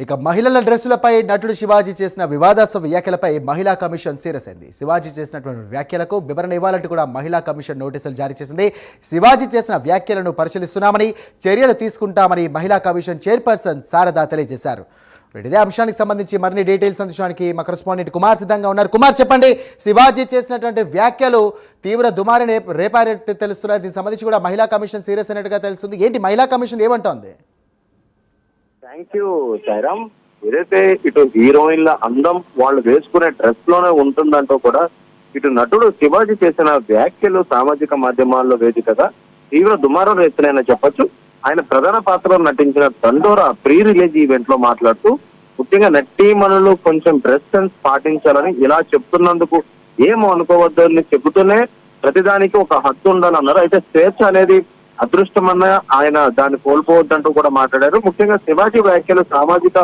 ఇక మహిళల డ్రెస్సులపై నటుడు శివాజీ చేసిన వివాదాస్పద వ్యాఖ్యలపై మహిళా కమిషన్ సీరియస్ అయింది. శివాజీ చేసినటువంటి వ్యాఖ్యలకు వివరణ ఇవ్వాలంటూ కూడా మహిళా కమిషన్ నోటీసులు జారీ చేసింది. శివాజీ చేసిన వ్యాఖ్యలను పరిశీలిస్తున్నామని, చర్యలు తీసుకుంటామని మహిళా కమిషన్ చైర్పర్సన్ శారదా తెలియజేశారు. ఇదే అంశానికి సంబంధించి మరిన్ని డీటెయిల్స్ అందించడానికి మా కరెస్పాండెంట్ కుమార్ సిద్ధంగా ఉన్నారు. కుమార్, చెప్పండి, శివాజీ చేసినటువంటి వ్యాఖ్యలు తీవ్ర దుమారిని రేపారెట్టు తెలుస్తున్నాయి. దీనికి సంబంధించి కూడా మహిళా కమిషన్ సీరియస్ అయినట్టుగా తెలుస్తుంది. ఏంటి మహిళా కమిషన్ ఏమంటోంది? Thank you Sairam. ఏదైతే ఇటు హీరోయిన్ల అందం వాళ్ళు వేసుకునే డ్రెస్ లోనే ఉంటుందంటూ కూడా ఇటు నటుడు శివాజీ చేసిన వ్యాఖ్యలు సామాజిక మాధ్యమాల్లో వేదికగా తీవ్ర దుమారం రేస్తున్నాయని చెప్పొచ్చు. ఆయన ప్రధాన పాత్రలో నటించిన దండోరా ప్రీ రిలీజ్ ఈవెంట్ లో మాట్లాడుతూ ముఖ్యంగా నటీమణులు కొంచెం డ్రెస్ సెన్స్ పాటించాలని ఇలా చెప్తున్నందుకు ఏమో అనుకోవద్దు అని చెబుతూనే ప్రతిదానికి ఒక హద్దు ఉండాలన్నారు. అయితే స్వేచ్ఛ అనేది అదృష్టమన్న ఆయన దాన్ని కోల్పోవద్దంటూ కూడా మాట్లాడారు. ముఖ్యంగా శివాజీ వ్యాఖ్యలు సామాజిక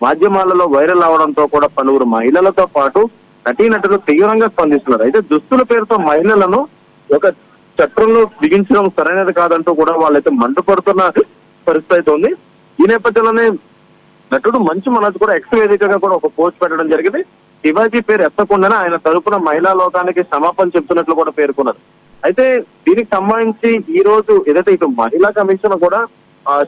మాధ్యమాలలో వైరల్ అవడంతో కూడా పలువురు మహిళలతో పాటు నటీనటులు తీవ్రంగా స్పందిస్తున్నారు. అయితే దుస్తుల పేరుతో మహిళలను ఒక చట్రంలో బిగించడం సరైనది కాదంటూ కూడా వాళ్ళైతే మండిపడుతున్న పరిస్థితి అయితే ఉంది. ఈ నేపథ్యంలోనే నటుడు మంచు మనోజ్ కూడా ఎక్స్ వేదికగా కూడా ఒక పోస్ట్ పెట్టడం జరిగింది. శివాజీ పేరు ఎత్తకుండానే ఆయన తరపున మహిళా లోకానికి క్షమాపణ చెప్తున్నట్లు కూడా పేర్కొన్నారు. అయితే దీనికి సంబంధించి ఈ రోజు ఏదైతే ఇటు మహిళా కమిషన్ కూడా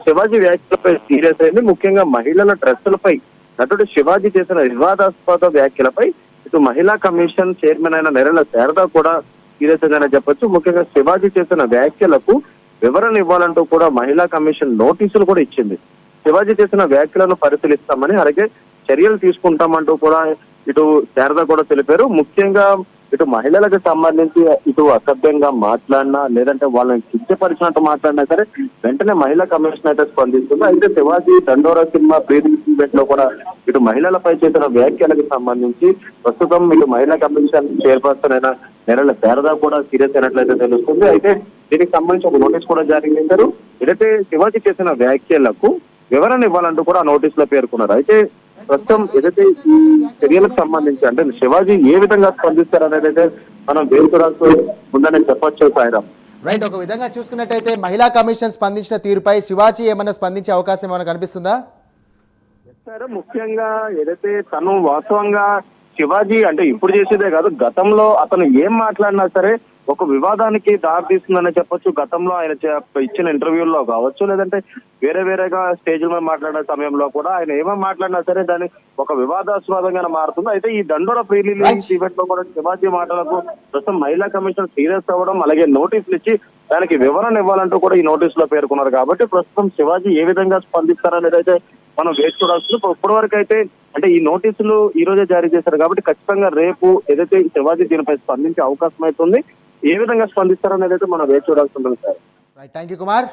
శివాజీ వ్యాఖ్యలపై సీరియస్ అయింది. ముఖ్యంగా మహిళల డ్రెస్సులపై నటుడు శివాజీ చేసిన వివాదాస్పద వ్యాఖ్యలపై ఇటు మహిళా కమిషన్ చైర్మన్ అయిన నెరల శారదా కూడా సీరియస్ అయిందని చెప్పొచ్చు. ముఖ్యంగా శివాజీ చేసిన వ్యాఖ్యలకు వివరణ ఇవ్వాలంటూ కూడా మహిళా కమిషన్ నోటీసులు కూడా ఇచ్చింది. శివాజీ చేసిన వ్యాఖ్యలను పరిశీలిస్తామని, అలాగే చర్యలు తీసుకుంటామంటూ కూడా ఇటు శారదా కూడా తెలిపారు. ముఖ్యంగా ఇటు మహిళలకు సంబంధించి ఇటు అసభ్యంగా మాట్లాడినా లేదంటే వాళ్ళని కించపరిచినట్టు మాట్లాడినా సరే వెంటనే మహిళా కమిషన్ అయితే స్పందిస్తుంది. అయితే శివాజీ దండోరా సినిమా ప్రీ రిలీజ్ ఈవెంట్ లో కూడా ఇటు మహిళలపై చేసిన వ్యాఖ్యలకు సంబంధించి ప్రస్తుతం ఇటు మహిళా కమిషన్ చైర్పర్సన్ అయిన నెరల శారదా కూడా సీరియస్ అయినట్లయితే తెలుస్తుంది. అయితే దీనికి సంబంధించి ఒక నోటీస్ కూడా జారీ చేశారు. ఏదైతే శివాజీ చేసిన వ్యాఖ్యలకు వివరణ ఇవ్వాలంటూ కూడా ఆ నోటీస్ లో పేర్కొన్నారు. అయితే ప్రస్తుతం ఏదైతే ఈ చర్యలకు సంబంధించి అంటే శివాజీ ఏ విధంగా స్పందిస్తారు అనేది అయితే మనం వేరుకోవడానికి ఉందని చెప్పొచ్చు సాయిరామ్. రైట్, ఒక విధంగా చూసుకున్నట్టయితే మహిళా కమిషన్ స్పందించిన తీరుపై శివాజీ ఏమైనా స్పందించే అవకాశం ఏమైనా కనిపిస్తుందా? ముఖ్యంగా ఏదైతే తను వాస్తవంగా శివాజీ అంటే ఇప్పుడు చేసేదే కాదు, గతంలో అతను ఏం మాట్లాడినా సరే ఒక వివాదానికి దారితీస్తుందని చెప్పొచ్చు. గతంలో ఆయన ఇచ్చిన ఇంటర్వ్యూల్లో కావచ్చు, లేదంటే వేరేగా స్టేజ్ మీద మాట్లాడే సమయంలో కూడా ఆయన ఏమో మాట్లాడినా సరే దాన్ని ఒక వివాదాస్పదంగా మారుతుంది. అయితే ఈ దండోరా ప్రీ రిలీజ్ ఈవెంట్ లో కూడా శివాజీ మాటలకు ప్రస్తుతం మహిళా కమిషన్ సీరియస్ అవ్వడం, అలాగే నోటీసులు ఇచ్చి దానికి వివరణ ఇవ్వాలంటూ కూడా ఈ నోటీసులో పేర్కొన్నారు. కాబట్టి ప్రస్తుతం శివాజీ ఏ విధంగా స్పందిస్తారనేది అయితే మనం వేచి చూడాల్సింది. ఇప్పటి వరకు అయితే అంటే ఈ నోటీసులు ఈ రోజే జారీ చేశారు కాబట్టి ఖచ్చితంగా రేపు ఏదైతే శివాజీ దీనిపై స్పందించే అవకాశం అవుతుంది. ఏ విధంగా స్పందిస్తారనేది అయితే మనం వేచి చూడాల్సి ఉంటుంది sir. Right, thank you Kumar.